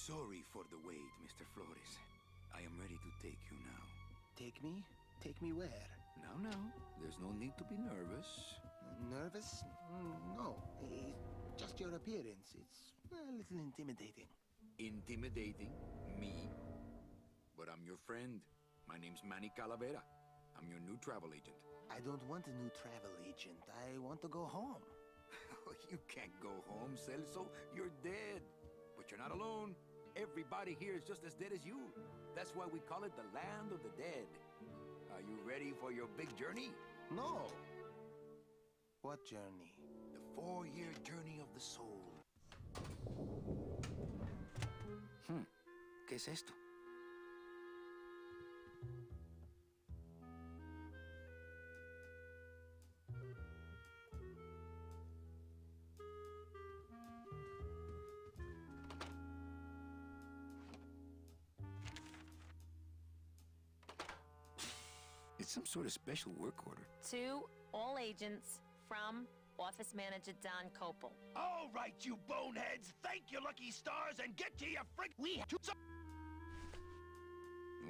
Sorry for the wait, Mr. Flores. I am ready to take you now. Take me? Take me where? Now, there's no need to be nervous. Nervous? No. It's just your appearance. It's a little intimidating. Intimidating? Me? But I'm your friend. My name's Manny Calavera. I'm your new travel agent. I don't want a new travel agent. I want to go home. You can't go home, Celso. You're dead. But you're not alone. Everybody here is just as dead as you. That's why we call it the land of the dead. Are you ready for your big journey? No. What journey? The 4-year journey of the soul. ¿Qué es esto? It's some sort of special work order. To all agents from Office Manager Don Copel. All right, you boneheads, thank your lucky stars and get to your frick. We have to.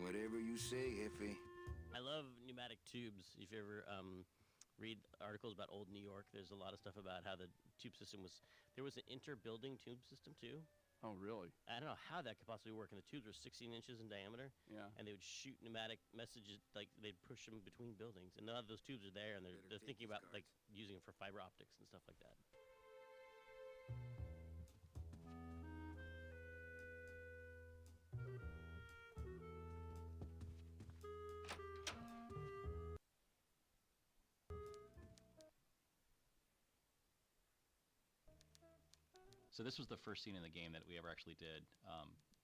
Whatever you say, Jefe. I love pneumatic tubes. If you ever read articles about old New York, there's a lot of stuff about how the tube system was. There was an inter-building tube system too. Oh, really? I don't know how that could possibly work. And the tubes were 16 inches in diameter. Yeah. And they would shoot pneumatic messages, like they'd push them between buildings. And none of those tubes are there, and they're thinking about like using them for fiber optics and stuff like that. So this was the first scene in the game that we ever actually did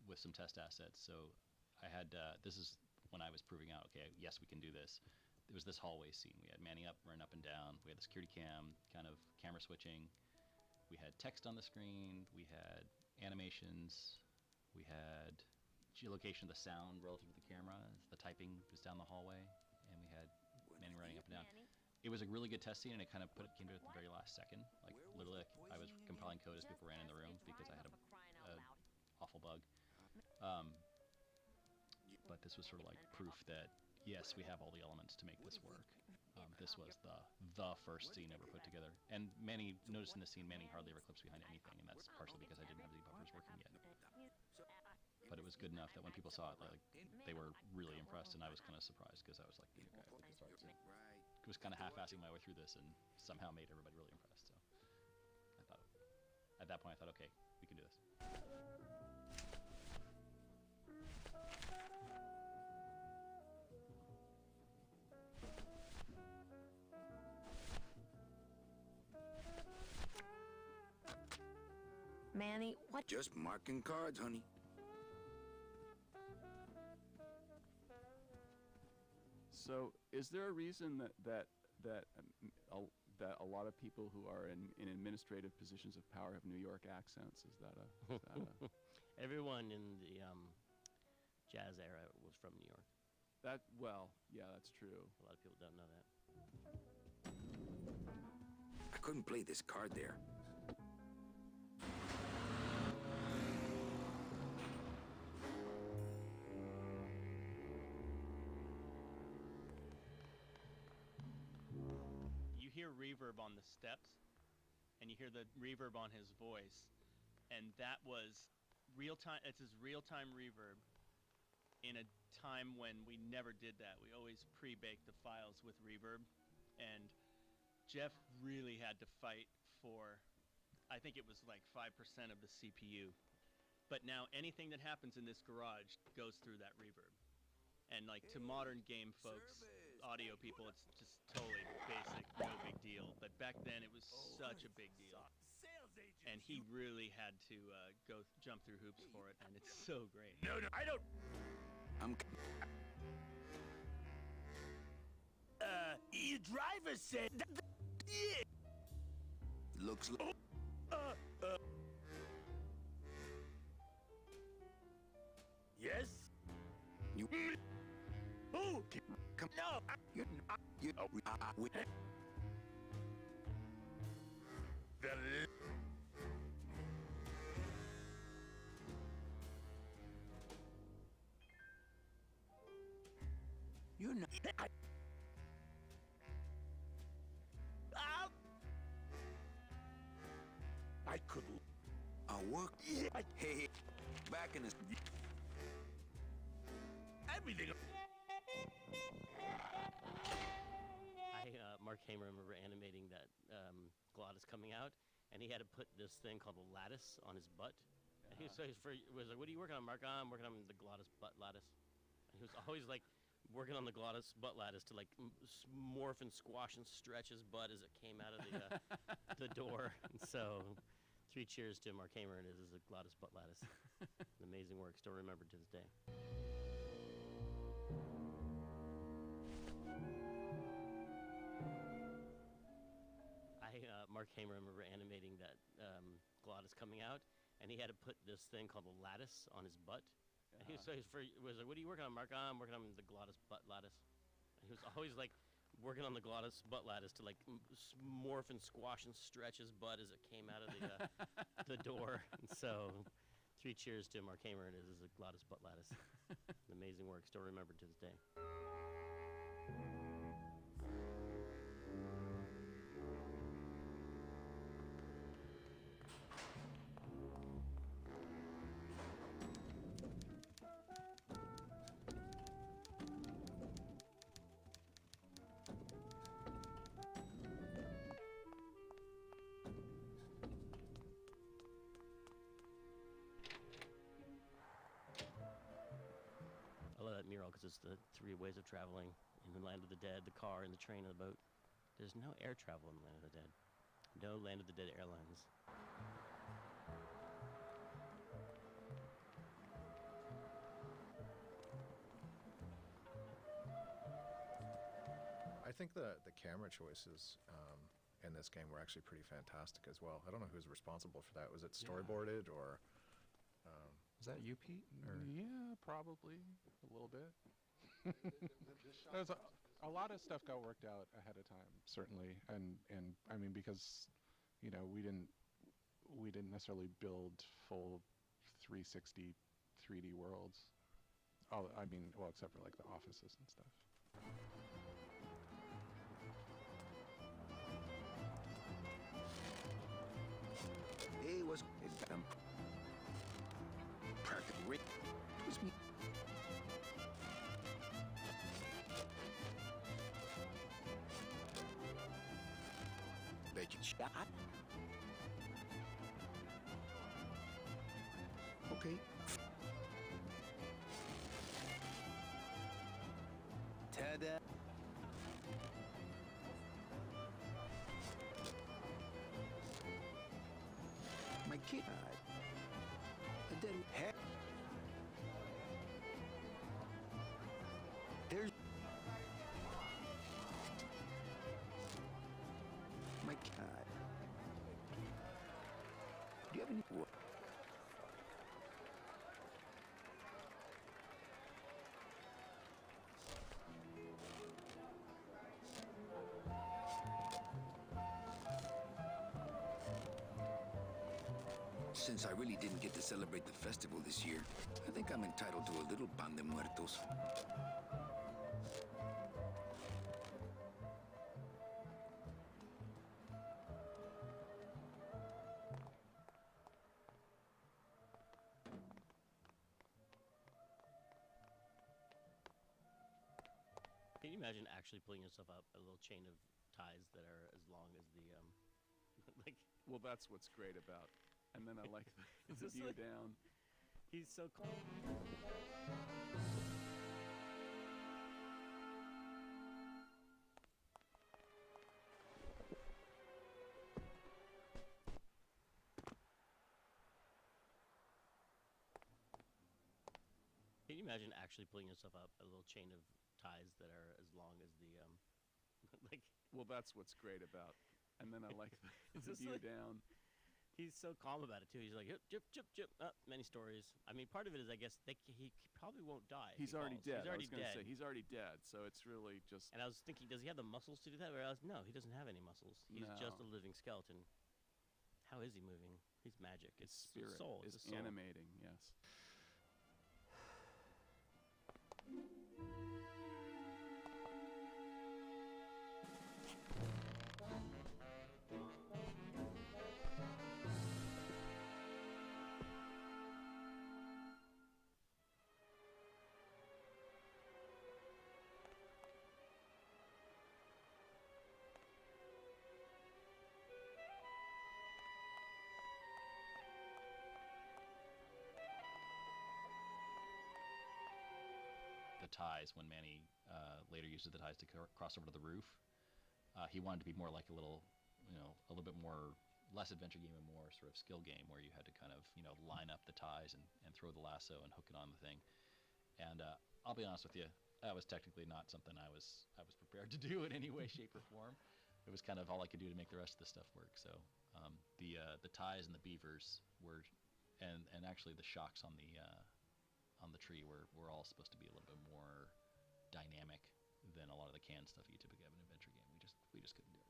with some test assets. So I had, this is when I was proving out, okay, yes, we can do this. It was this hallway scene. We had manning up, running up and down. We had the security cam, kind of camera switching. We had text on the screen. We had animations. We had geolocation of the sound relative to the camera. The typing was down the hallway. And we had Manny running up and down. It was a really good test scene, and it kind of came to it at the very last second. Like, literally, I was compiling code as people ran in the room because I had a awful bug. But this was sort of like proof that, yes, we have all the elements to make this work. This was the first scene ever put together. And Manny, notice in the scene, Manny hardly ever clips behind anything, and that's partially because I didn't have the buffers working yet. But it was good enough that when people saw it, like, they were really impressed, and I was kind of surprised because I was like, okay, I think it's right. I was kind of half-assing my way through this and somehow made everybody really impressed. So I thought, at that point, I thought, okay, we can do this. Manny, what? Just marking cards, honey. So, is there a reason that a lot of people who are in administrative positions of power have New York accents? Is that a Everyone in the jazz era was from New York. Well, yeah, that's true. A lot of people don't know that. I couldn't play this card there. You hear reverb on the steps, and you hear the reverb on his voice, and that was real-time. It's his real-time reverb in a time when we never did that. We always pre-baked the files with reverb, and Jeff really had to fight for, I think it was like 5% of the CPU. But now anything that happens in this garage goes through that reverb. And like to modern game folks, audio people, it's just totally basic, no big deal. But back then it was such a big deal. And he really had to jump through hoops for it, and it's so great. No, I don't. Your driver said. Yeah. Looks like. Yes. You. Oh, Come. no. You. The. You're not. I could. I'll work. Hey, back in the. Everything. Mark Hamer, remember animating that Glottis coming out, and he had to put this thing called a lattice on his butt. And he was like, "What are you working on, Mark?" "I'm working on the Glottis butt lattice." And he was always like working on the Glottis butt lattice to like morph and squash and stretch his butt as it came out of the door. And so, 3 cheers to Mark Hamer and his Glottis butt lattice. An amazing work, still remembered to this day. Mark Hamer, remember animating that Glottis coming out, and he had to put this thing called a lattice on his butt. And he was like, "What are you working on, Mark?" "I'm working on the Glottis butt lattice." And he was always like working on the Glottis butt lattice to like morph and squash and stretch his butt as it came out of the door. And so, 3 cheers to Mark Hamer and his Glottis butt lattice. An amazing work, still remembered to this day. I love that mural because it's the 3 ways of traveling in the land of the dead, the car, and the train, and the boat. There's no air travel in the land of the dead. No land of the dead airlines. I think the camera choices in this game were actually pretty fantastic as well. I don't know who's responsible for that. Was it storyboarded or was that you, Pete? Or? Yeah, probably a little bit. There's a lot of stuff got worked out ahead of time, certainly, and I mean because we didn't necessarily build full 360 3D worlds. Oh, I mean, well, except for like the offices and stuff. It was practically it was me. Bet you shot. Okay. Ta-da. My kid. And then heck. There's my cat. Do you have any? What? Since I really didn't get to celebrate the festival this year, I think I'm entitled to a little pan de muertos. Can you imagine actually pulling yourself up a little chain of ties that are as long as the like? Well, that's what's great about. And then I like the It's just view like- down. He's so cool. Can you imagine actually pulling yourself up a little chain of ties that are as long as the like? Well, that's what's great about. And then I like It's the just view like- down. He's so calm about it too. He's like, "Yep, jip, jip, jip." Many stories. I mean, part of it is, I guess, he probably won't die. if He's he already falls. dead. He's already I was gonna dead. say he's already dead. So it's really just. And I was thinking, does he have the muscles to do that? Or else, no, he doesn't have any muscles. He's just a No. living skeleton. How is he moving? He's magic. His It's spirit soul. is It's a soul. animating. Yes. the ties when Manny later uses the ties to cross over to the roof. He wanted to be more like a little bit more, less adventure game and more sort of skill game where you had to kind of, line up the ties and throw the lasso and hook it on the thing. And I'll be honest with you, that was technically not something I was prepared to do in any way, shape, or form. It was kind of all I could do to make the rest of the stuff work. So the ties and the beavers were, and actually the shocks on the tree were all supposed to be a little bit more dynamic than a lot of the canned stuff you typically have in an adventure game. We just couldn't do it.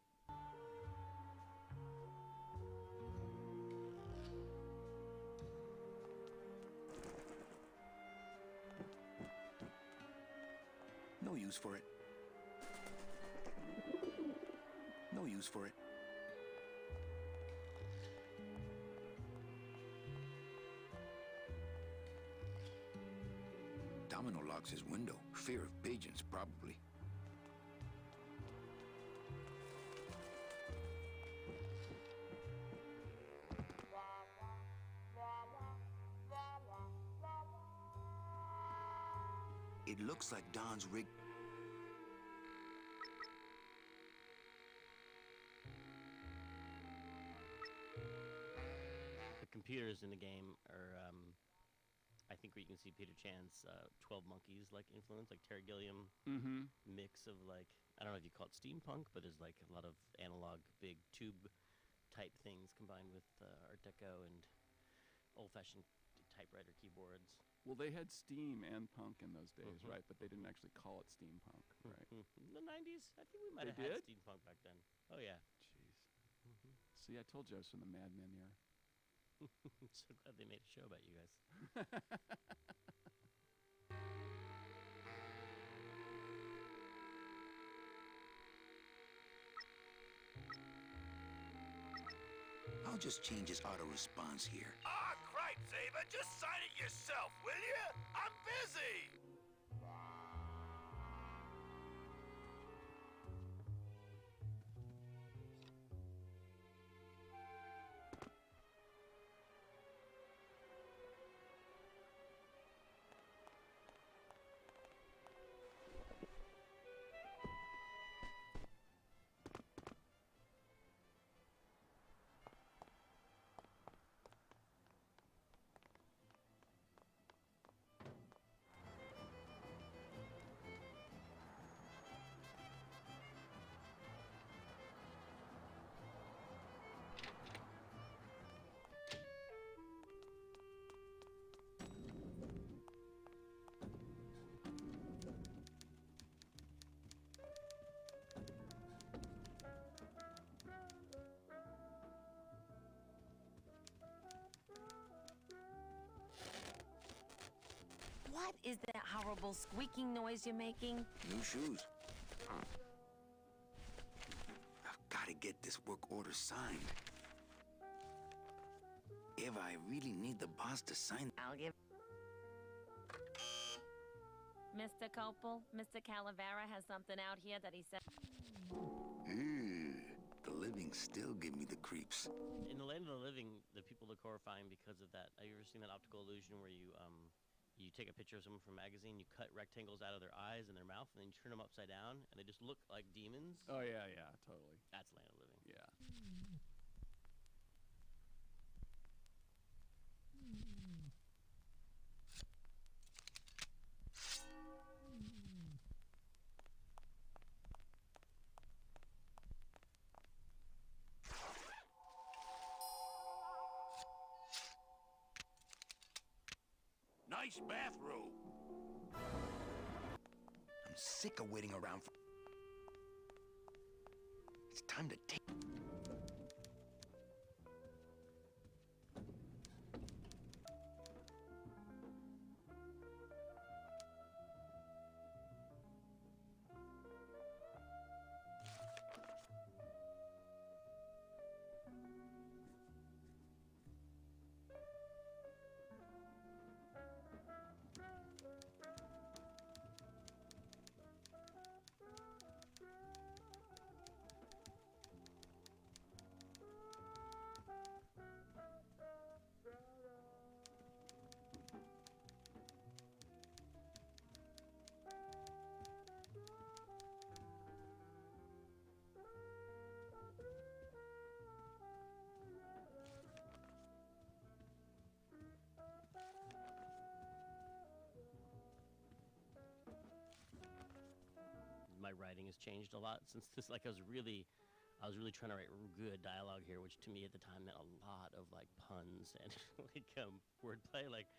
No use for it. No use for it. Domino locks his window. Fear of pigeons, probably. It looks like Don's rig. The computers in the game are, I think, where you can see Peter Chan's 12 Monkeys like influence, like Terry Gilliam mix of like, I don't know if you call it steampunk, but there's like a lot of analog big tube type things combined with Art Deco and old-fashioned typewriter keyboards. Well, they had steam and punk in those days, right? But they didn't actually call it steampunk, right? In the 90s, I think we might have They had did? steampunk back then. Oh yeah. Jeez. See, I told you I was from the Mad Men era. So glad they made a show about you guys. I'll just change his auto response here. Ah, cripes, Ava, just sign it yourself, will you? I'm busy! What is that horrible squeaking noise you're making? New shoes. I've got to get this work order signed. Eva, I really need the boss to sign. I'll give... Mr. Copel, Mr. Calavera has something out here that he said... Ew, the living still give me the creeps. In the land of the living, the people look horrifying because of that. Have you ever seen that optical illusion where you take a picture of someone from a magazine, you cut rectangles out of their eyes and their mouth, and then you turn them upside down, and they just look like demons? Oh, yeah, totally. That's land of the living. Yeah. Nice bathrobe. I'm sick of waiting around for... It's time to take... my writing has changed a lot since this. Like I was really trying to write good dialogue here, which to me at the time meant a lot of like puns and like wordplay. Like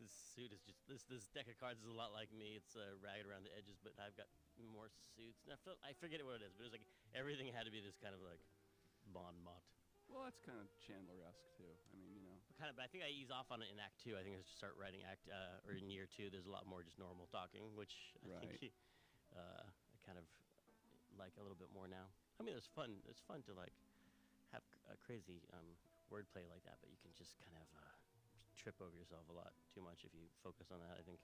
this suit is just this deck of cards is a lot like me. It's ragged around the edges, but I've got more suits. And I forget what it is, but it was like everything had to be this kind of like bon mot. Well, that's kind of Chandler-esque too. I mean, you know. But I think I ease off on it in Act 2. I think I just start writing or in Year 2. There's a lot more just normal talking, which I think I kind of like a little bit more now. I mean, it's fun. It's fun to like have a crazy wordplay like that, but you can just kind of trip over yourself a lot too much if you focus on that, I think.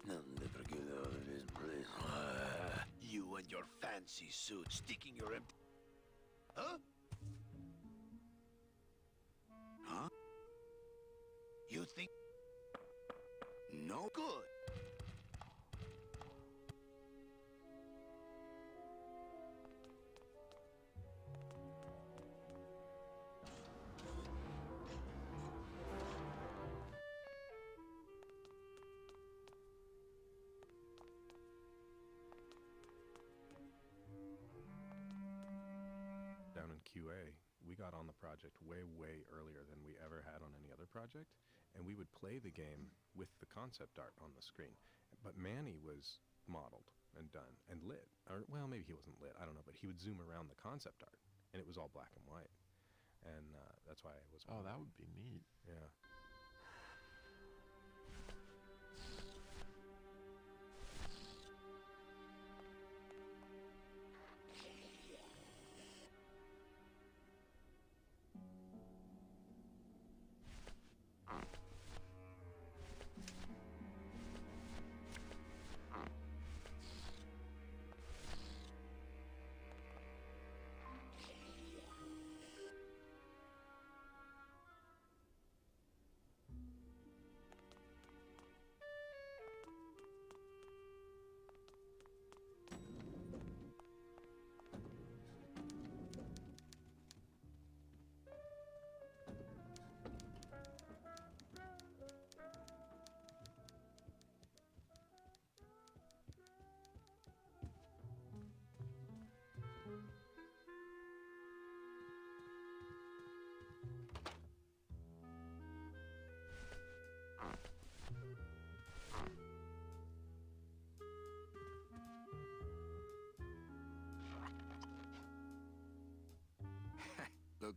I'll never get out of this place. You and your fancy suit sticking your Huh? Huh? You think... No good. Down in QA, we got on the project way earlier than we ever had on any other project, and we would play the game with the concept art on the screen. But Manny was modeled and done and lit. Or, well, maybe he wasn't lit, I don't know, but he would zoom around the concept art, and it was all black and white. And that's why I was... Oh, that would be neat. Yeah. Look.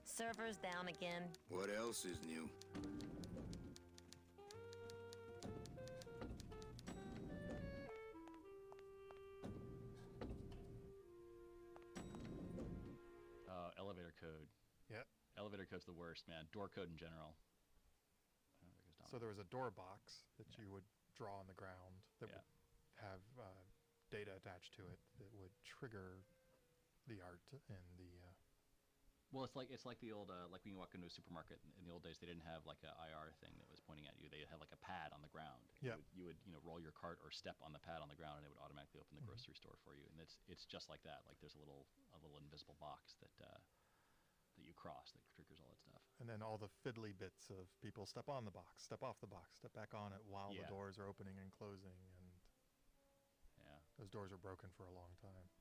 Servers down again. What else is new? Elevator code. Yeah. Elevator code's the worst, man. Door code in general. So there was a door box that you would draw on the ground that would have data attached to it that would trigger the art and the... Well, it's like the old like when you walk into a supermarket in the old days, they didn't have like a IR thing that was pointing at you. They had like a pad on the ground. Yeah. You would roll your cart or step on the pad on the ground, and it would automatically open the grocery store for you. And it's just like that. Like there's a little invisible box that that you cross that triggers all that stuff. And then all the fiddly bits of people step on the box, step off the box, step back on it while the doors are opening and closing, and those doors are broken for a long time.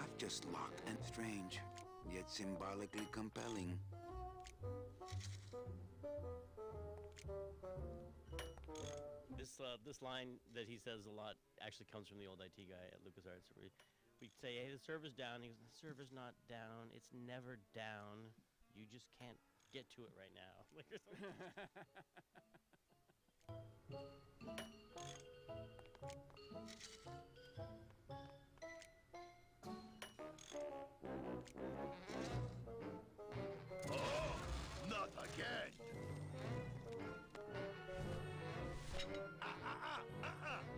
I've just locked and strange, yet symbolically compelling. This line that he says a lot actually comes from the old IT guy at LucasArts, where we'd say, "Hey, the server's down." He goes, "The server's not down. It's never down. You just can't get to it right now." Like or something. Oh, not again!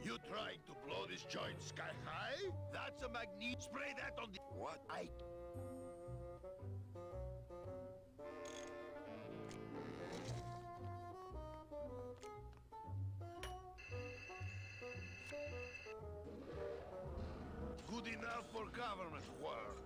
You trying to blow this joint sky high? That's a magnet. Spray that on the... What? Good enough for government work.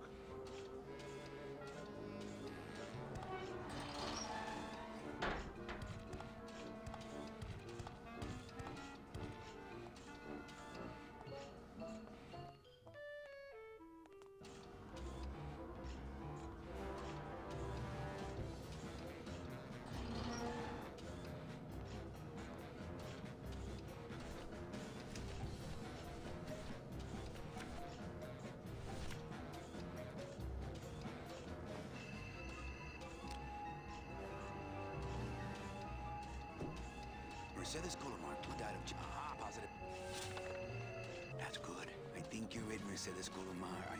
Mercedes Colomar died of positive. That's good. I think you read Mercedes Colomar.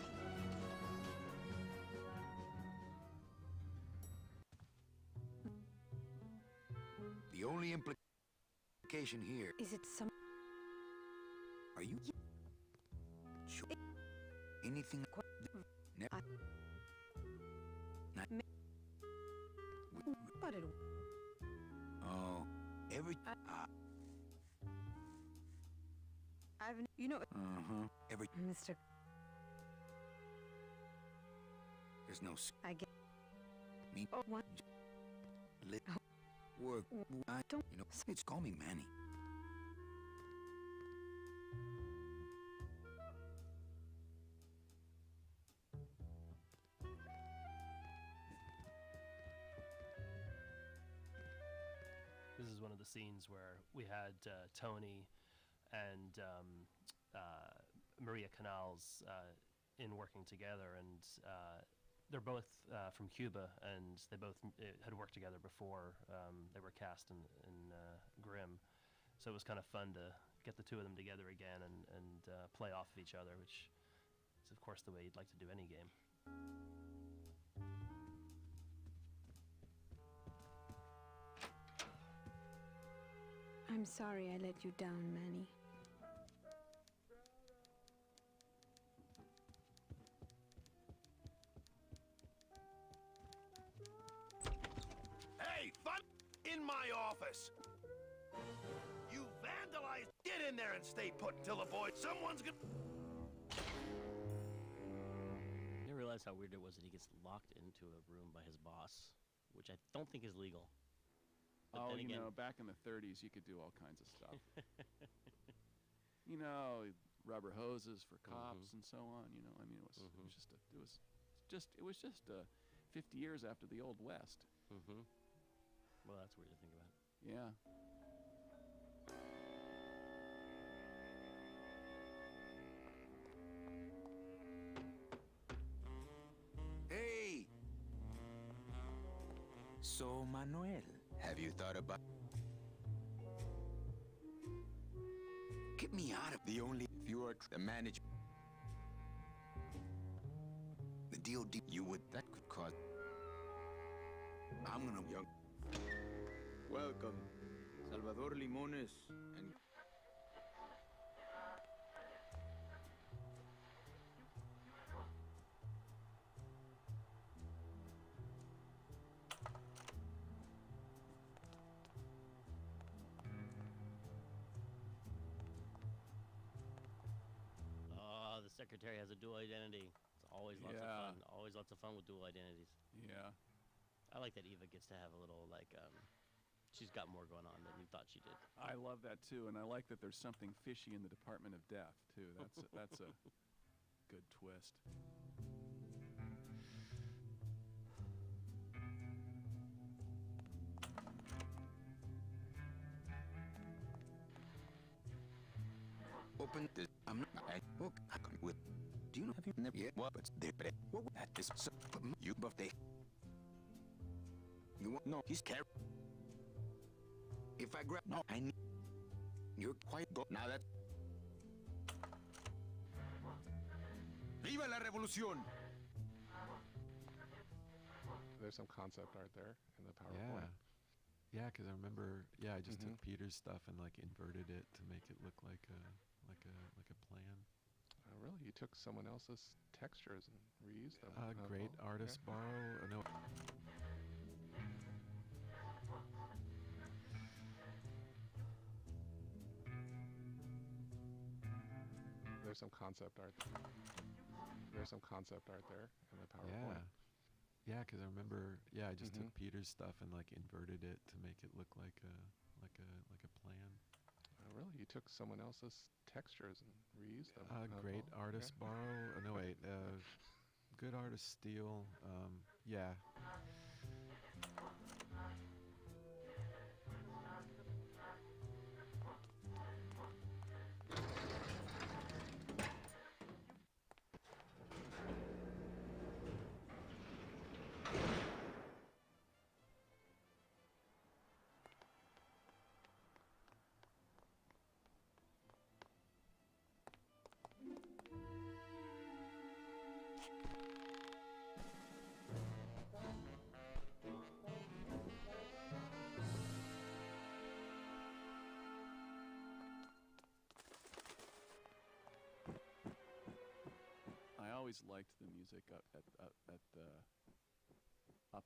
The only implication here Is it some? are you sure? Anything? Never. Not. But it. Oh, every. You know. Every. Mr. There's no. I get. Me. Oh, what? Work. I don't. You know. It's call me Manny. This is one of the scenes where we had Tony and Maria Canals in working together, and they're both from Cuba, and they both had worked together before they were cast in Grimm. So it was kind of fun to get the two of them together again and play off of each other, which is, of course, the way you'd like to do any game. I'm sorry I let you down, Manny. Hey, fun in my office! You vandalized! Get in there and stay put until the boy... Someone's gonna... I didn't realize how weird it was that he gets locked into a room by his boss, which I don't think is legal. But then again, back in the 30s, you could do all kinds of stuff. Rubber hoses for cops and so on. I mean, it was just 50 years after the Old West. Well, that's weird to think about. Yeah. Hey. So, Manuel, have you thought about? Get me out of the only. If you are the manager. The deal you would that could cause. I'm gonna young. Welcome, Salvador Limones and... Oh, the secretary has a dual identity. It's always lots of Yeah. fun. Always lots of fun with dual identities. Yeah. I like that Eva gets to have a little, like, she's got more going on than you thought she did. I love that too, and I like that there's something fishy in the Department of Death too. That's a good twist. Open this. I'm not. I book. I come with. Do you know? Have you never yet? What? But they. What? That is so. You birthday. You want? No. He's carrying. If I grab. No. I need. You're quiet. Go. Now that. ¡Viva la revolución! There's some concept art there in the PowerPoint. Yeah, because I remember. Yeah, I just took Peter's stuff and like inverted it to make it look like a plan. Oh, really? You took someone else's textures and reused them? Great artist borrow. No. There's some concept art. There's some concept art there in the PowerPoint. Yeah, because I remember. Yeah, I just took Peter's stuff and like inverted it to make it look like a plan. Oh, really? You took someone else's textures and reused them? Great artist borrow. No, wait. Good artist steal. Yeah. I always liked the music up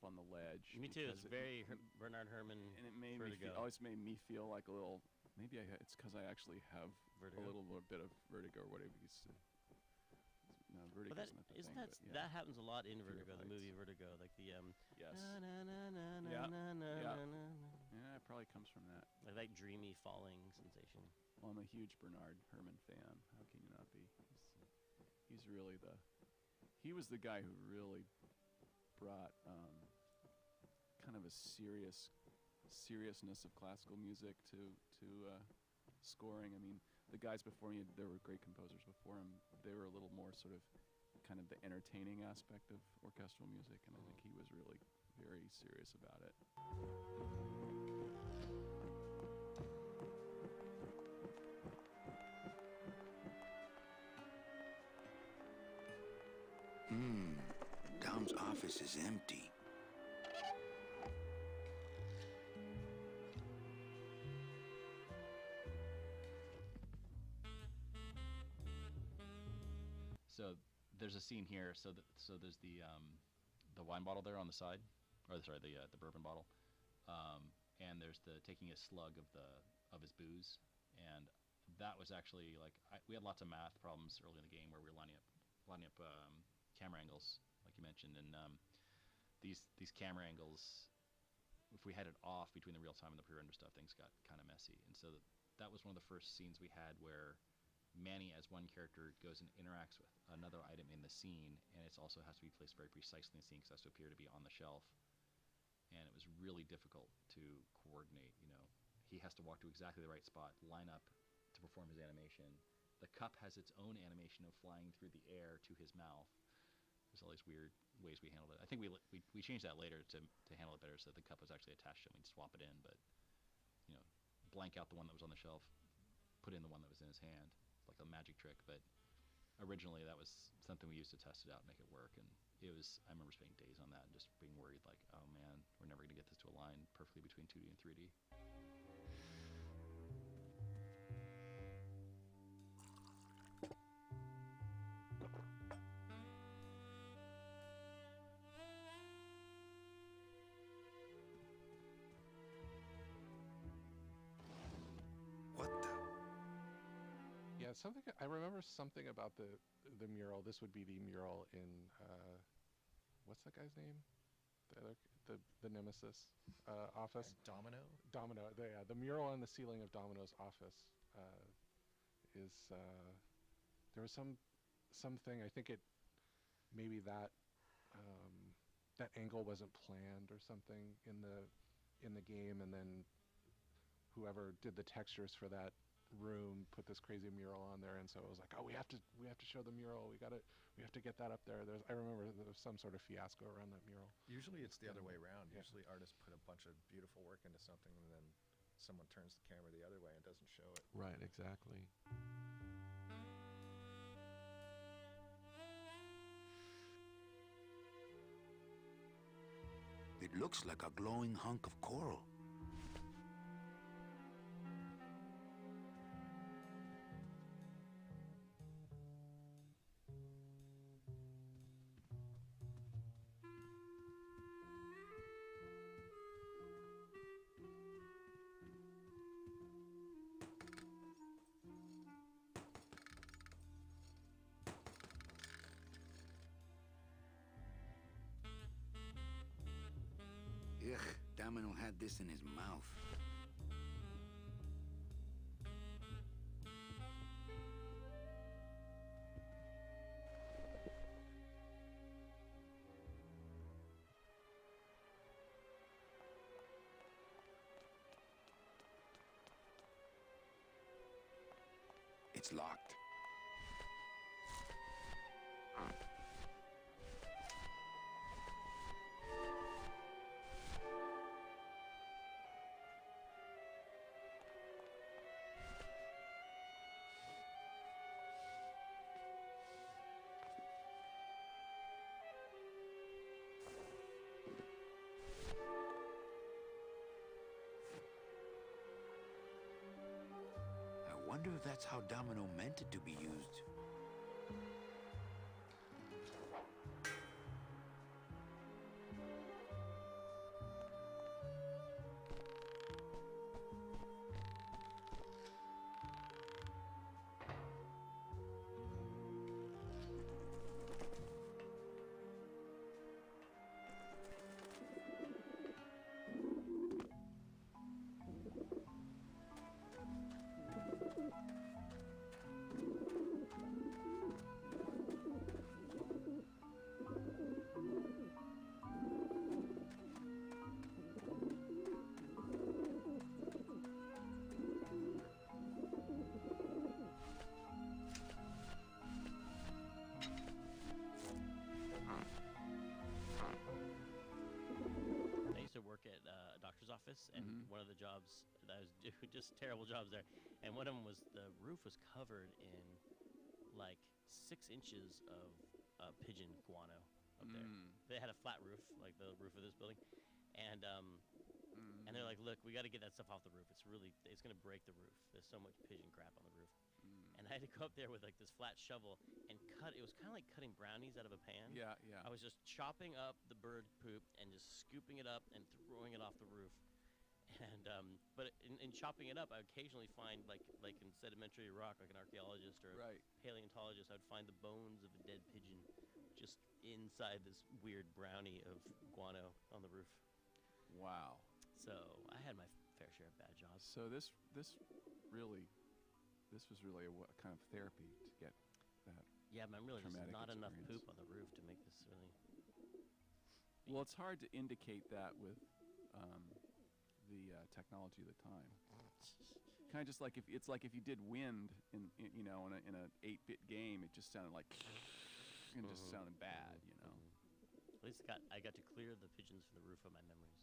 on the ledge. Me too. because It's very Bernard Herrmann. and it made Vertigo. always made me feel like a little. Maybe it's because I actually have Vertigo? a little bit of vertigo or whatever. No, vertigo But that isn't the isn't thing. that but yeah. that happens a lot in Fear Vertigo, the heights. movie Vertigo, like the Yes. na, na, na, na, na, Yeah, na, na, yeah. na, na, na. Yeah, it probably comes from that. Like that dreamy falling sensation. Well, I'm a huge Bernard Herrmann fan. How can you not be? He's really he was the guy who really brought kind of a seriousness of classical music to scoring. I mean, the guys before him, there were great composers before him. They were a little more sort of kind of the entertaining aspect of orchestral music, and I think he was really very serious about it. Dom's office is empty. So there's a scene here. So there's the wine bottle there on the side, or sorry, the bourbon bottle, and there's the taking a slug of his booze, and that was actually like we had lots of math problems early in the game where we were lining up camera angles, like you mentioned, and these camera angles, if we had it off between the real time and the pre-render stuff, things got kind of messy, and so that was one of the first scenes we had where Manny as one character goes and interacts with another item in the scene, and it also has to be placed very precisely in the scene because it has to appear to be on the shelf. And it was really difficult to coordinate. You know, he has to walk to exactly the right spot, line up to perform his animation. The cup has its own animation of flying through the air to his mouth. There's all these weird ways we handled it. I think we changed that later to handle it better, so that the cup was actually attached to him. We'd swap it in, but you know, blank out the one that was on the shelf, put in the one that was in his hand. Like a magic trick, but originally that was something we used to test it out and make it work, and I remember spending days on that and just being worried like, oh man, we're never going to get this to align perfectly between 2D and 3D. Yeah, something I remember something about the mural. This would be the mural in what's that guy's name? The Nemesis office. Domino. Domino. The mural on the ceiling of Domino's office is there was something. I think it maybe that that angle wasn't planned or something in the game, and then whoever did the textures for that room put this crazy mural on there, and so it was like, oh, we have to show the mural. We have to get that up there. I remember there was some sort of fiasco around that mural. Usually it's the other way around. Yeah. Usually artists put a bunch of beautiful work into something, and then someone turns the camera the other way and doesn't show it. Right, exactly. It looks like a glowing hunk of coral. Ugh, Domino had this in his mouth. It's locked. I wonder if that's how Domino meant it to be used. Office, and one of the jobs that I was doing, just terrible jobs there, and one of them was the roof was covered in like 6 inches of pigeon guano up there. They had a flat roof, like the roof of this building, and they're like, look, we got to get that stuff off the roof. It's gonna break the roof. There's so much pigeon crap on the roof. And I had to go up there with like this flat shovel and cut. It was kind of like cutting brownies out of a pan. Yeah. I was just chopping up the bird poop and just scooping it up and throwing it off the roof. And but in chopping it up, I occasionally find like in sedimentary rock, like an archaeologist or a paleontologist, I would find the bones of a dead pigeon just inside this weird brownie of guano on the roof. Wow. So I had my fair share of bad jobs. So this was really a kind of therapy to get that. Yeah, but I'm really just not enough experience. poop on the roof to make this really. Well, it's hard to indicate that with the technology of the time. Kind of just like if you did wind in an 8-bit game, it just sounded like and just sounded bad, you know. At least I got to clear the pigeons from the roof of my memories.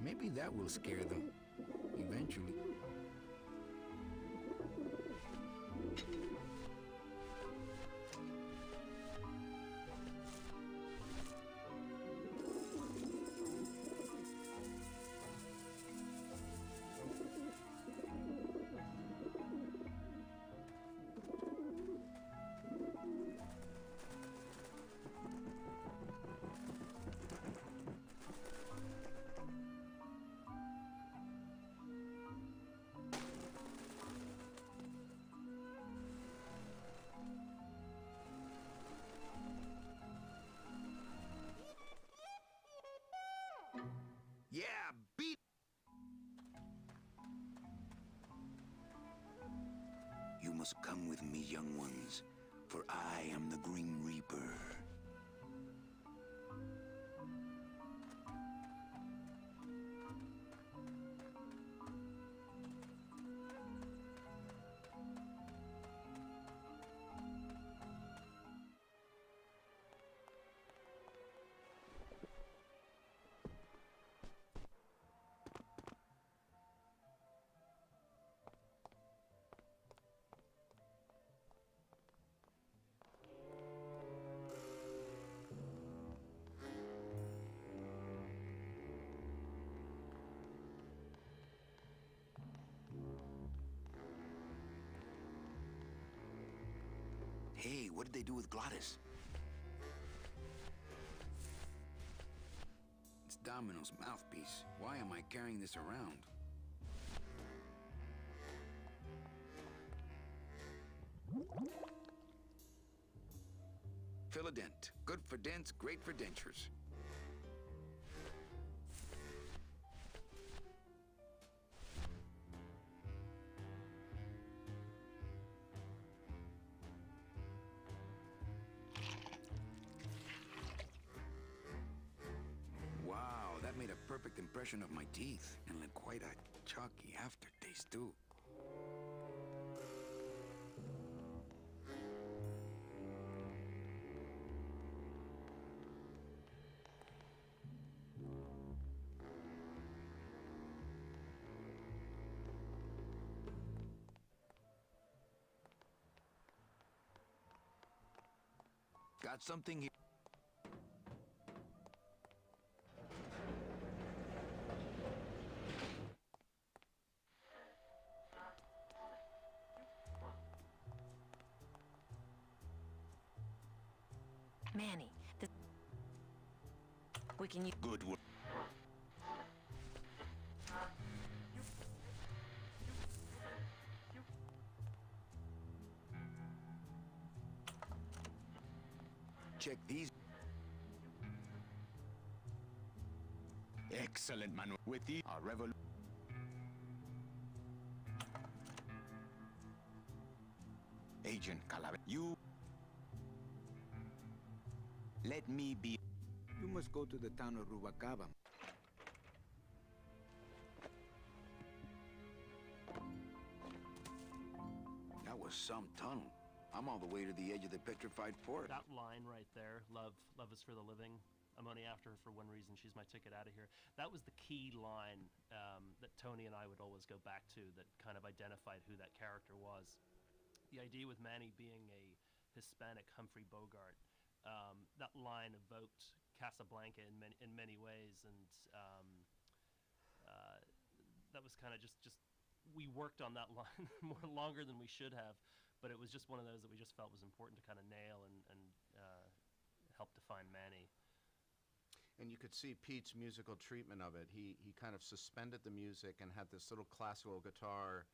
Maybe that will scare them, eventually. must come with me, young ones, for I am the Grim Reaper. Hey, what did they do with Glottis? It's Domino's mouthpiece. Why am I carrying this around? Fill a dent. Good for dents, great for dentures. Wow, that made a perfect impression of my teeth, and like quite a chalky aftertaste too. Got something here. Manny, we can use... Good work. Check these. Excellent, man. With the revolution. Agent Calaveras, you... Let me be... You must go to the town of Rubacaba. That was some tunnel. I'm all the way to the edge of the petrified fort. That line right there, love is for the living. I'm only after her for one reason. She's my ticket out of here. That was the key line that Tony and I would always go back to that kind of identified who that character was. The idea with Manny being a Hispanic Humphrey Bogart, that line evoked Casablanca in many ways, and that was kind of just we worked on that line more longer than we should have, but it was just one of those that we just felt was important to kind of nail and help define Manny. And you could see Pete's musical treatment of it. He kind of suspended the music and had this little classical guitar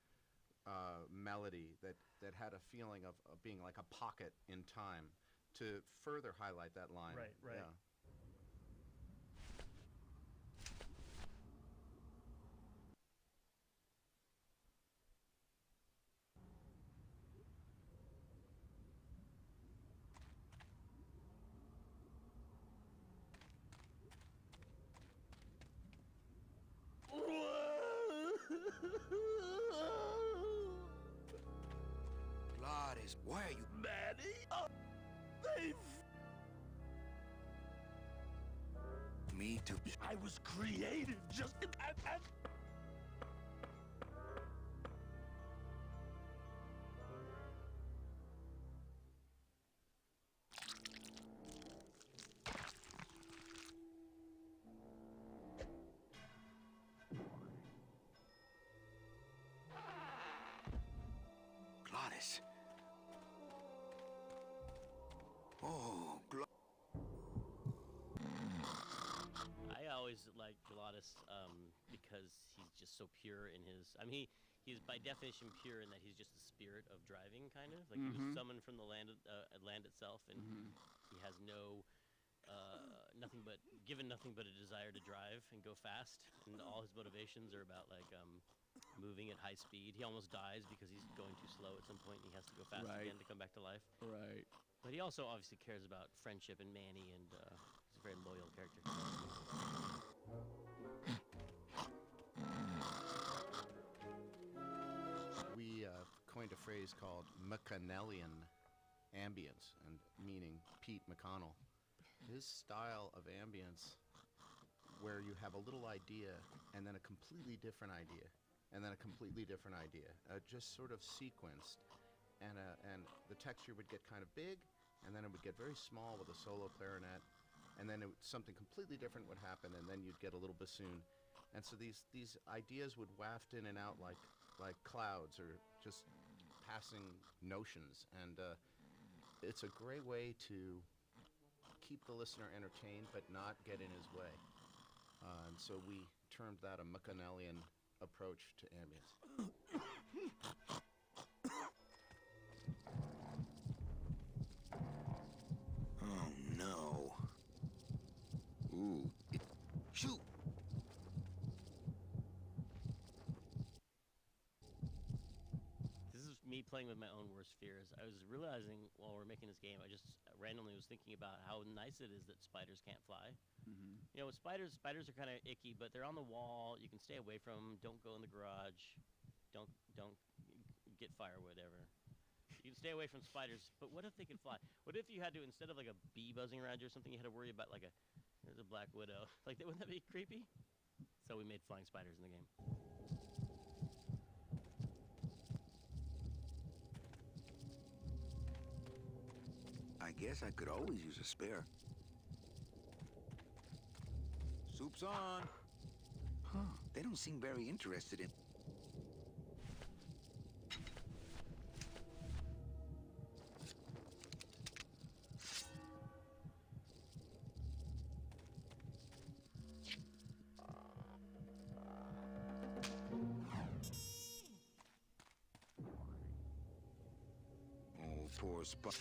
melody that had a feeling of being like a pocket in time to further highlight that line. Right. Yeah. Glottis, why are you... Manny? Me too. I was created just in... Glottis. Oh, I always liked Glottis because he's just so pure in his... I mean, he's by definition pure in that he's just the spirit of driving, kind of. Like, he was summoned from the land itself, and he has no... nothing but a desire to drive and go fast, and all his motivations are about, like, moving at high speed. He almost dies because he's going too slow at some point, and he has to go fast Right. again to come back to life. Right. But he also obviously cares about friendship and Manny, and he's a very loyal character. We coined a phrase called McConnellian ambience, and meaning Pete McConnell. His style of ambience, where you have a little idea and then a completely different idea and then a completely different idea, just sort of sequenced, and the texture would get kind of big, and then it would get very small with a solo clarinet, and then something completely different would happen, and then you'd get a little bassoon, and so these ideas would waft in and out like clouds or just passing notions, and it's a great way to keep the listener entertained but not get in his way. And so we termed that a McConnellian approach to ambience. Oh no. Ooh. Shoot! This is me playing with my own worst fears. I was realizing while we're making this game, I just randomly was thinking about how nice it is that spiders can't fly. Mm-hmm. You know, with spiders are kind of icky, but they're on the wall. You can stay away from them. Don't go in the garage. Don't get firewood ever. You can stay away from spiders, but what if they could fly? What if you had to, instead of like a bee buzzing around you or something, you had to worry about like there's a black widow. Like, wouldn't that be creepy? So we made flying spiders in the game. I guess I could always use a spare. Soup's on. Huh, they don't seem very interested in... Oh, poor Spot.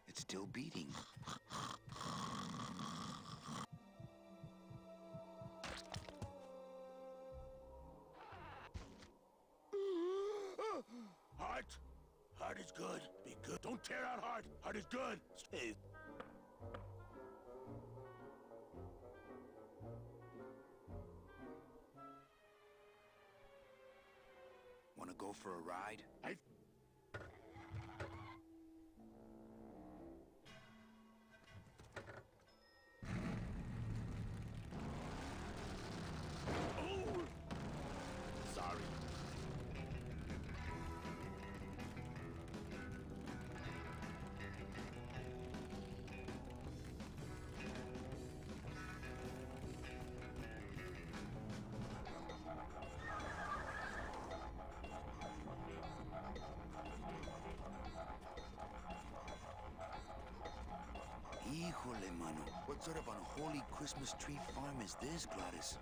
It's still beating. Heart? Heart is good. Be good. Don't tear out heart. Heart is good. Hey. Wanna go for a ride? Sorry. Híjole, mano. What sort of unholy Christmas tree farm is this, Gladys?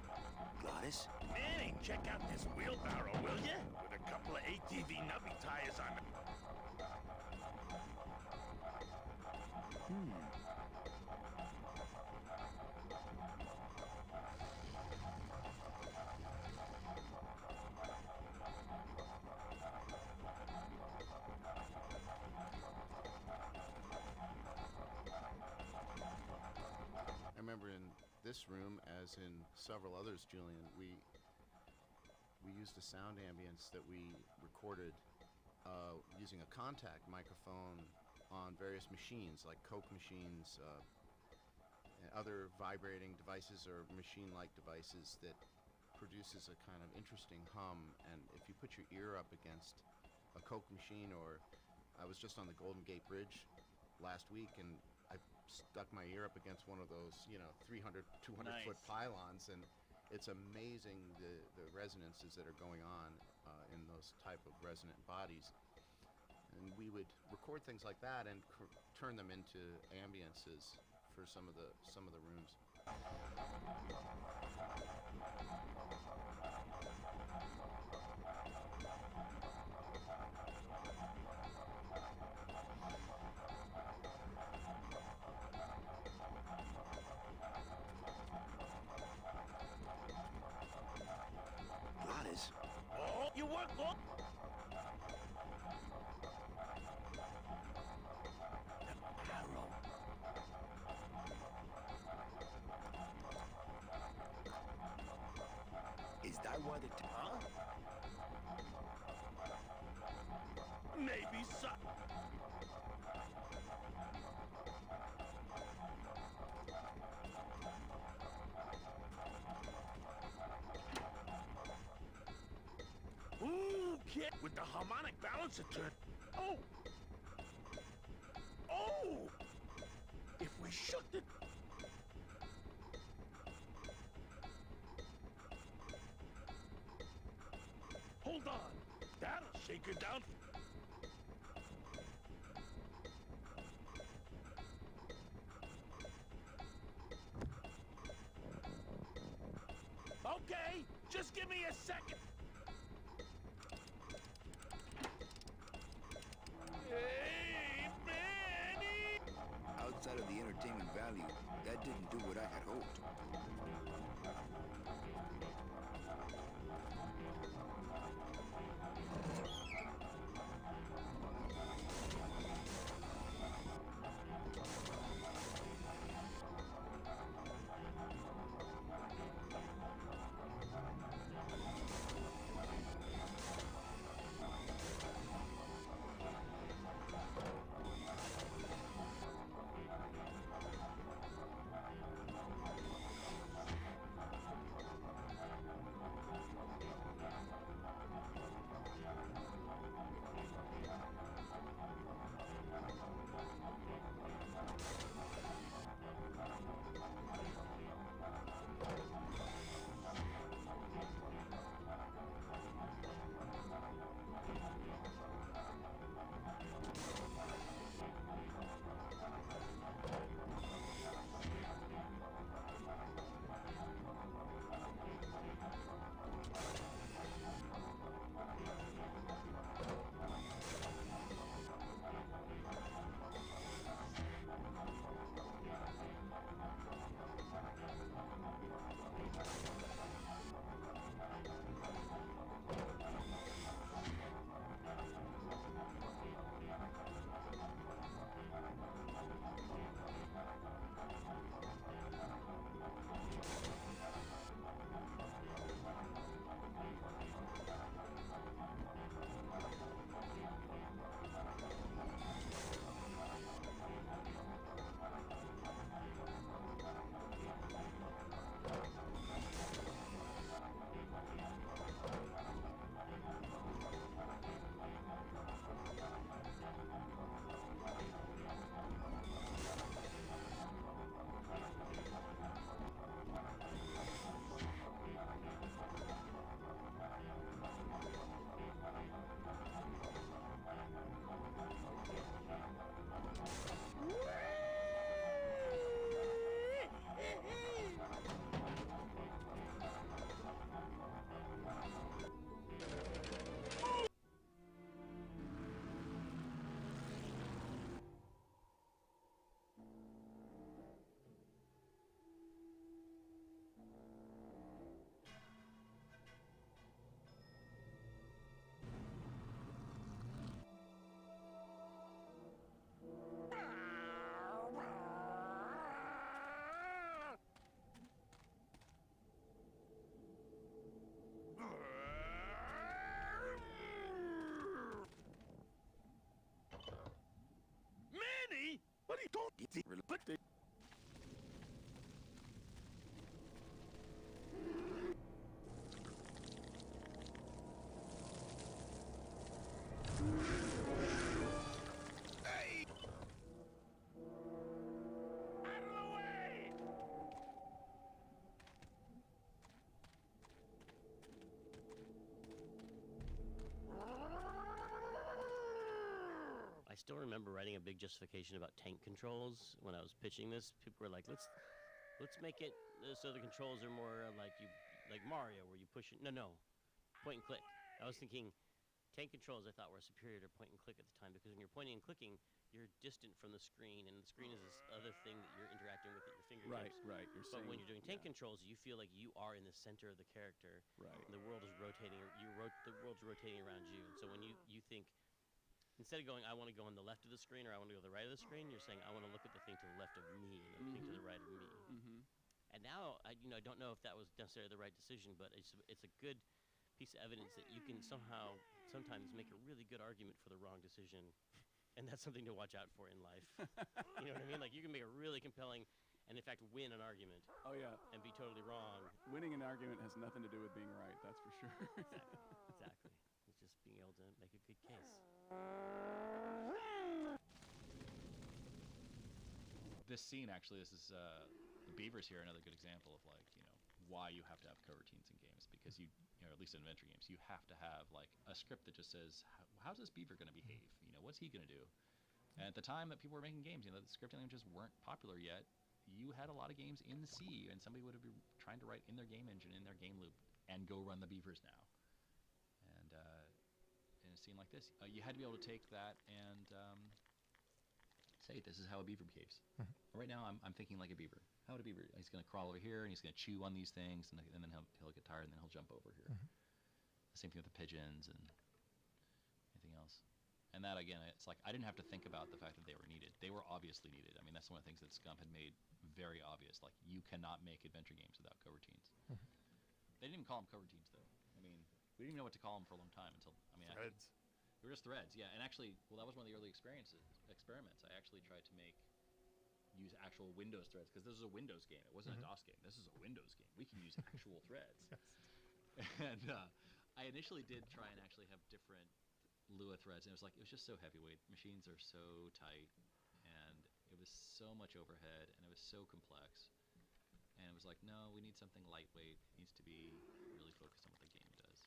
Gladys? Manny, check out this wheelbarrow, will ya? With a couple of ATV nubby tires on it. I remember in this room, as in several others, Julian, we used a sound ambience that we recorded using a contact microphone on various machines, like Coke machines, and other vibrating devices or machine-like devices that produces a kind of interesting hum. And if you put your ear up against a Coke machine, or I was just on the Golden Gate Bridge last week, and I stuck my ear up against one of those, 300, 200-foot pylons, and it's amazing the resonances that are going on in those type of resonant bodies. And we would record things like that and turn them into ambiances for some of the rooms. Gladys? Oh, you work, look! Arrow. Is that why the Huh? Maybe so. Ooh, kid, with the harmonic balancer turn. Oh! Oh! If we shook the... Hold on. That'll shake her down. Okay, just give me a second. Hey, Manny! Outside of the entertainment value, that didn't do what I had hoped. Manny? What are you talking? Reflected. Hey! Out of the way! I still remember writing a big justification about tank controls when I was pitching this. People were like, let's make it so the controls are more like Mario, where you push it. No, point and click. I was thinking tank controls I thought were superior to point and click at the time, because when you're pointing and clicking, you're distant from the screen, and the screen is this other thing that you're interacting with at your fingertips. Right. But when you're doing tank controls, you feel like you are in the center of the character. Right. And the world is rotating. The world's rotating around you. And so when you think, instead of going, I want to go on the left of the screen or I want to go to the right of the screen, you're saying, I want to look at the thing to the left of me and the thing to the right of me. Mm-hmm. And now, I don't know if that was necessarily the right decision, but it's a good piece of evidence that you can sometimes make a really good argument for the wrong decision. And that's something to watch out for in life. You know what I mean? Like, you can make a really compelling, and in fact, win an argument. Oh, yeah. And be totally wrong. Winning an argument has nothing to do with being right, that's for sure. Exactly. It's just being able to make a good case. This scene, actually, this is the beavers here, another good example of, like, why you have to have coroutines in games, because at least in adventure games, you have to have like a script that just says, how's this beaver going to behave? What's he going to do? And at the time that people were making games, the scripting languages weren't popular yet. You had a lot of games in C, and somebody would be trying to write in their game engine, in their game loop, and go run the beavers now. And in a scene like this, you had to be able to take that and say, this is how a beaver behaves. Right now, I'm thinking like a beaver. How would a beaver? He's going to crawl over here, and he's going to chew on these things, and then he'll get tired, and then he'll jump over here. The same thing with the pigeons and anything else. And that, again, it's like I didn't have to think about the fact that they were needed. They were obviously needed. I mean, that's one of the things that Scum had made very obvious. Like, you cannot make adventure games without coroutines. They didn't even call them coroutines, though. I mean, we didn't even know what to call them for a long time until, Threads. They were just threads, yeah. And actually, that was one of the early experiments. I actually tried to use actual Windows threads, because this was a Windows game. It wasn't a DOS game. This is a Windows game. We can use actual threads. And I initially did try and actually have different Lua threads, and it was just so heavyweight. Machines are so tight, and it was so much overhead, and it was so complex. And it was like, no, we need something lightweight. It needs to be really focused on what the game does.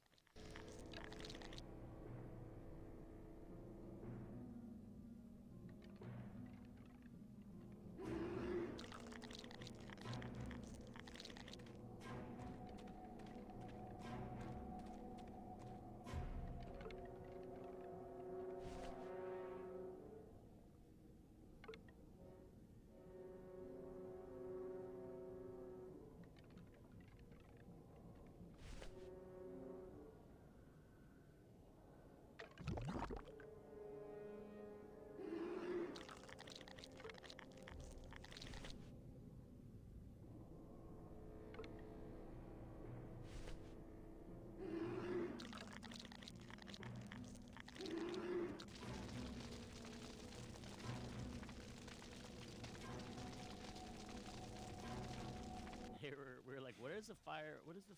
We were like, what is the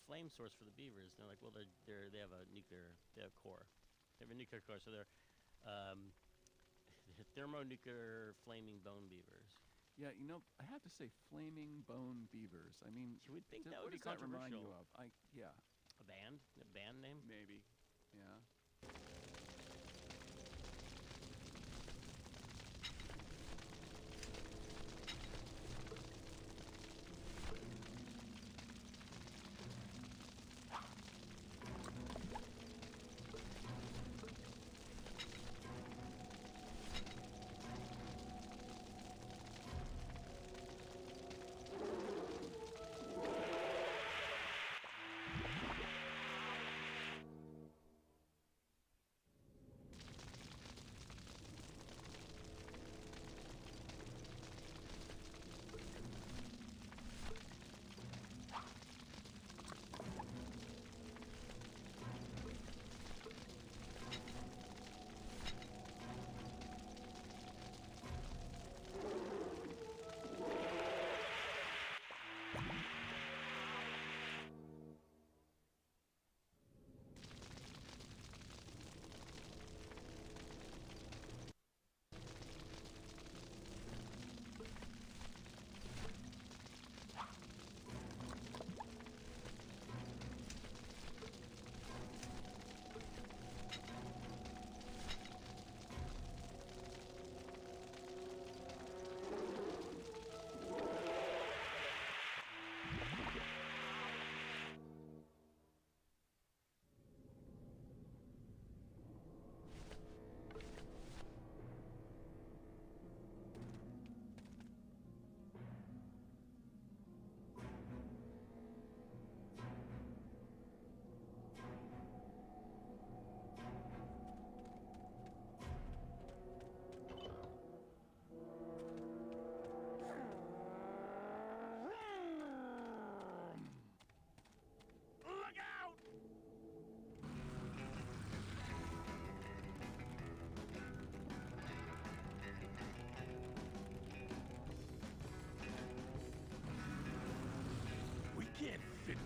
flame source for the beavers? And they're like, well, they have a core. They have a nuclear core, so they're thermonuclear flaming bone beavers. Yeah, I have to say, flaming bone beavers. I mean, you would think that what would be does that remind controversial. you of? Yeah. A band name? Maybe. Yeah.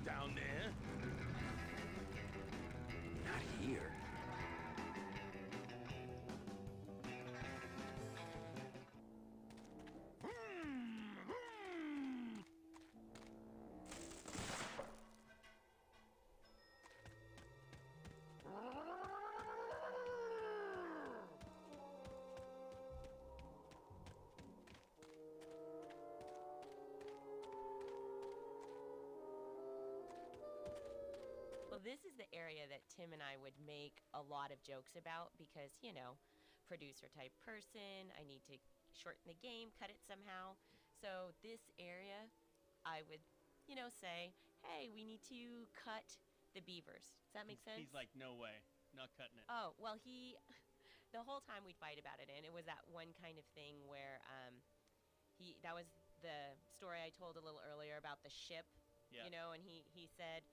down there. Not here. Well, this is the area that Tim and I would make a lot of jokes about because, you know, producer type person, I need to shorten the game, cut it somehow. So this area, I would, you know, say, hey, we need to cut the beavers. Does that make sense? He's like, no way, not cutting it. Oh, well, the whole time we'd fight about it, and it was that one kind of thing where that was the story I told a little earlier about the ship, Yeah. you know, and he said,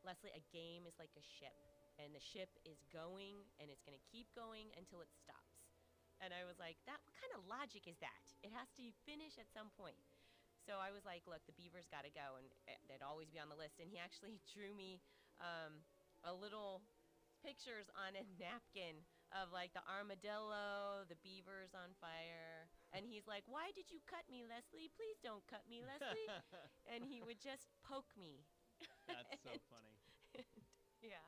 Leslie, a game is like a ship, and the ship is going, and it's going to keep going until it stops. And I was like, what kind of logic is that? It has to finish at some point. So I was like, look, the beavers got to go, and they'd always be on the list. And he actually drew me a little pictures on a napkin of like the armadillo, the beavers on fire. And he's like, why did you cut me, Leslie? Please don't cut me, Leslie. And he would just poke me. That's so funny. Yeah.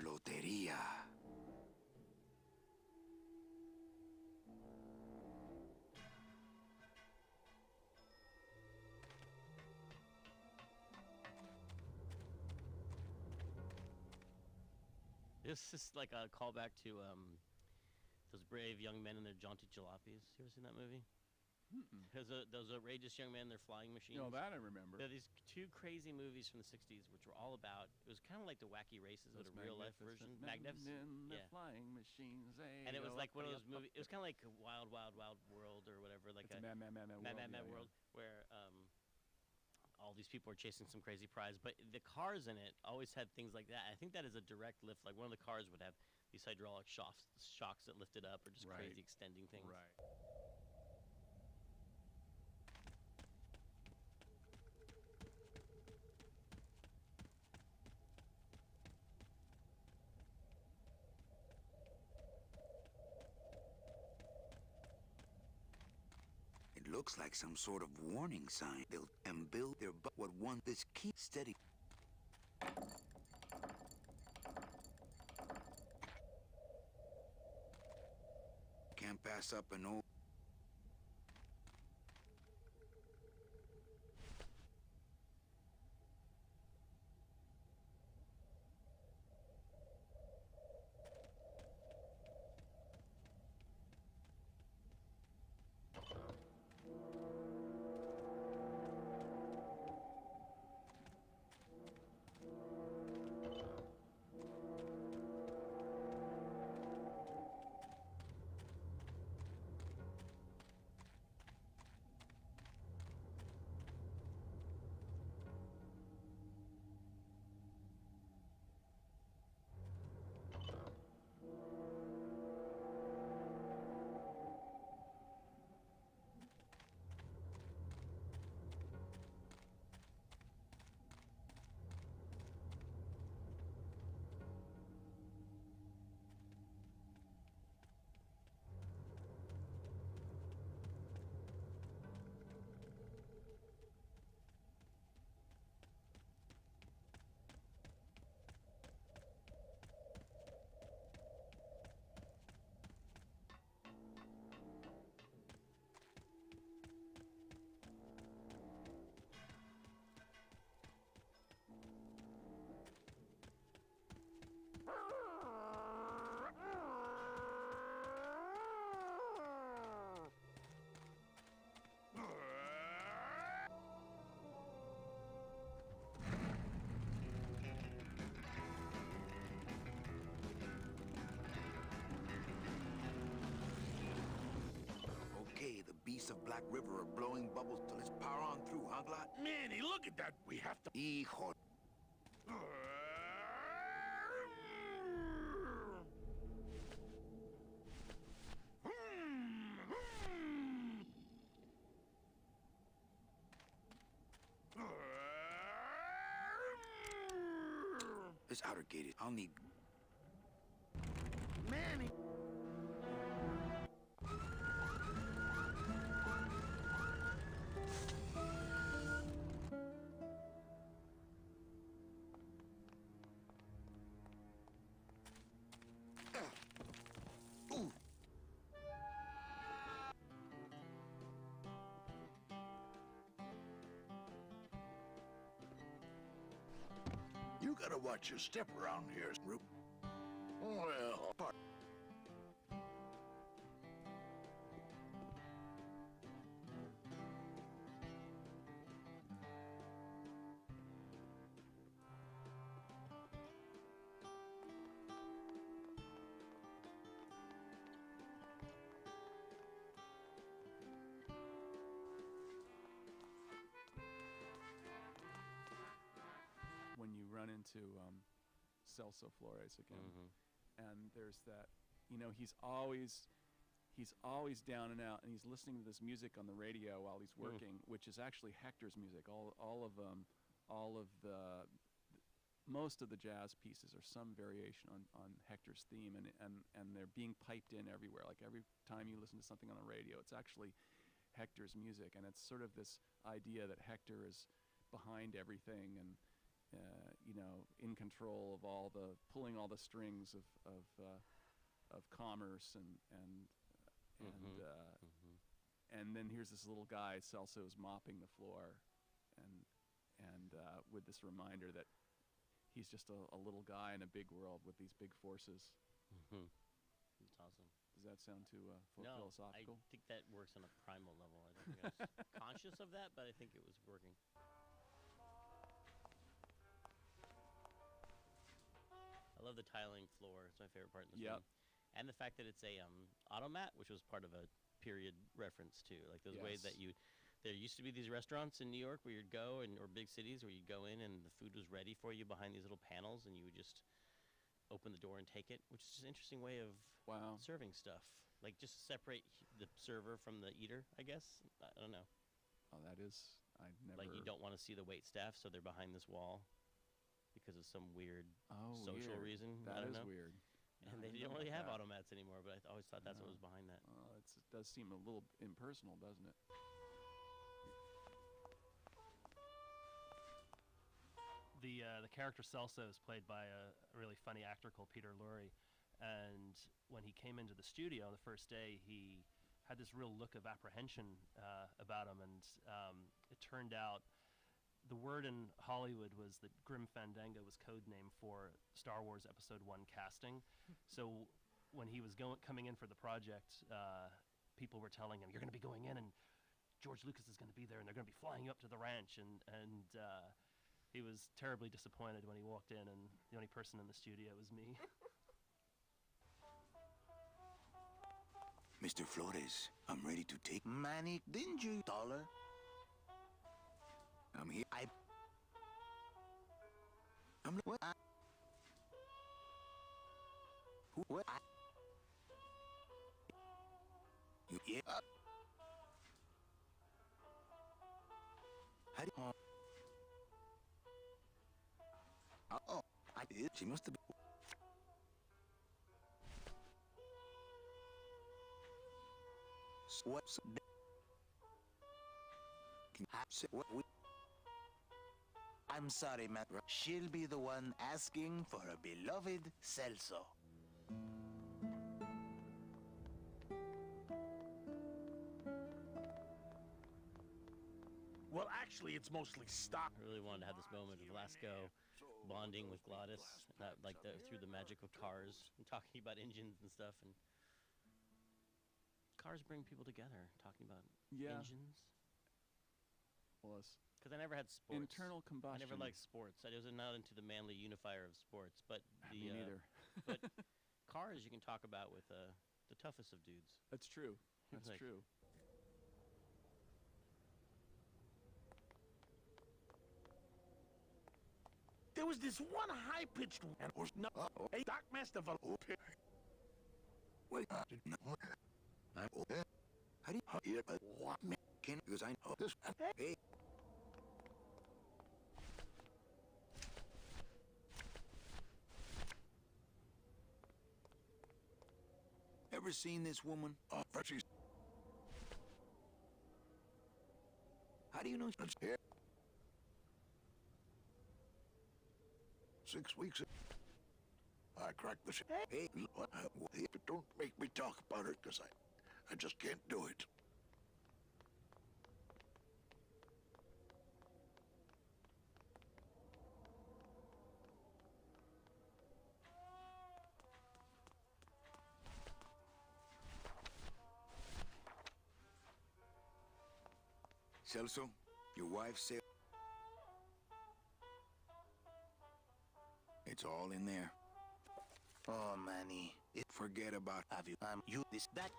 Lotería. This is like a callback to those brave young men and their jaunty jalopies. You ever seen that movie? Those outrageous young men, their flying machines. No, that I remember. They're these two crazy movies from the 60s, which were all about, it was kind of like the Wacky Races, but a real-life version. Magnificent. Yeah. Flying machines. And it was like one of those movies, it was kind of like a Wild, Wild, Wild World or whatever. Like it's a Mad World, where all these people are chasing some crazy prize, but the cars in it always had things like that. I think that is a direct lift. Like one of the cars would have these hydraulic shocks that lifted up, or just crazy extending things. Right. It looks like some sort of warning sign. They'll build their what one this keep steady. Can't pass up an old. streets of Black River are blowing bubbles till it's power on through, huh, Glot? Manny, look at that. We have to. Hijo. This outer gate is... I'll need... Manny! You gotta watch your step around here, Roop. Well, when you run into Celso Flores again, and there's that, you know, he's always down and out, and he's listening to this music on the radio while he's working, which is actually Hector's music. Most of the jazz pieces are some variation on Hector's theme, and they're being piped in everywhere. Like every time you listen to something on the radio, it's actually Hector's music, and it's sort of this idea that Hector is behind everything and you know, in control of pulling all the strings of commerce and then here's this little guy, Celso's mopping the floor, and with this reminder that he's just a little guy in a big world with these big forces. That's awesome. Does that sound too No, philosophical? I think that works on a primal level. I don't think I was conscious of that, but I think it was working. I love the tiling floor. It's my favorite part in this game. And the fact that it's a automat, which was part of a period reference too. Like those ways that there used to be these restaurants in New York where you'd go, or big cities where you'd go in and the food was ready for you behind these little panels, and you would just open the door and take it, which is just an interesting way of serving stuff. Like just separate the server from the eater, I guess. I don't know. Oh, that is, I never... Like you don't want to see the wait staff, so they're behind this wall because of some weird social reason. That I don't is know. weird. And they don't really have automats anymore, but I always thought that's what was behind that. It does seem a little impersonal, doesn't it? The character Celso is played by a really funny actor called Peter Lorre, and when he came into the studio on the first day, he had this real look of apprehension about him, and it turned out the word in Hollywood was that Grim Fandango was code name for Star Wars Episode 1 casting. So when he was coming in for the project, people were telling him, "You're going to be going in, and George Lucas is going to be there, and they're going to be flying you up to the ranch," and he was terribly disappointed when he walked in, and the only person in the studio was me. Mr. Flores, I'm ready to take... Manny, didn't you, dollar? I'm here. I'm... What? Who? What? You... Yeah. How do you... Oh, I did. She must have been... What's... I'm sorry, Matt. She'll be the one asking for her beloved Celso. Well, actually, it's mostly stock. I really wanted to have this moment of Lasco bonding with Glottis, through the magic of cars and talking about engines and stuff. And cars bring people together, talking about engines. Well, because I never had sports. Internal combustion. I never liked sports. I was not into the manly unifier of sports. But me neither. But cars you can talk about with the toughest of dudes. That's true. That's Like, true. There was this one high-pitched and was not a Doc Master of Wait, how do you hear what me? Can because I know this. Hey. Ever seen this woman? She's. How do you know she's here? 6 weeks. I cracked the shit. Hey, don't make me talk about it, because I just can't do it. Celso, your wife said it's all in there. Oh, Manny, forget about have you. You this that.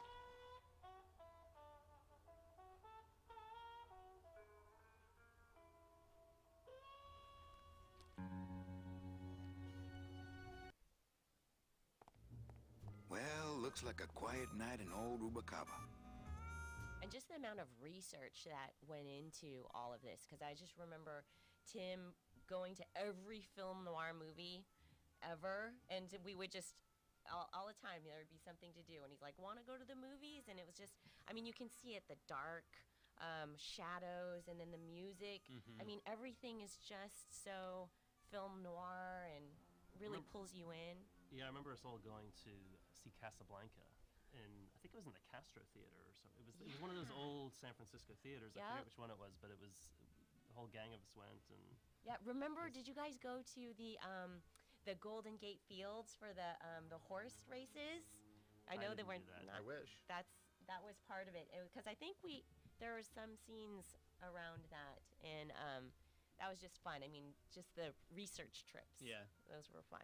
Well, looks like a quiet night in old Rubacaba. And just the amount of research that went into all of this, because I just remember Tim going to every film noir movie ever, and we would just all the time there would be something to do, and he's like, want to go to the movies? And it was just, I mean, you can see it, the dark shadows, and then the music. I mean, everything is just so film noir and really pulls you in. Yeah, I remember us all going to see Casablanca, and I think it was in the Castro Theater or something. It was one of those old San Francisco theaters. I forget which one it was, but it was the whole gang of us went. And yeah, remember? Did you guys go to the Golden Gate Fields for the horse races? I know they weren't. I wish that was part of it, because I think there were some scenes around that, and that was just fun. I mean, just the research trips. Yeah, those were fun.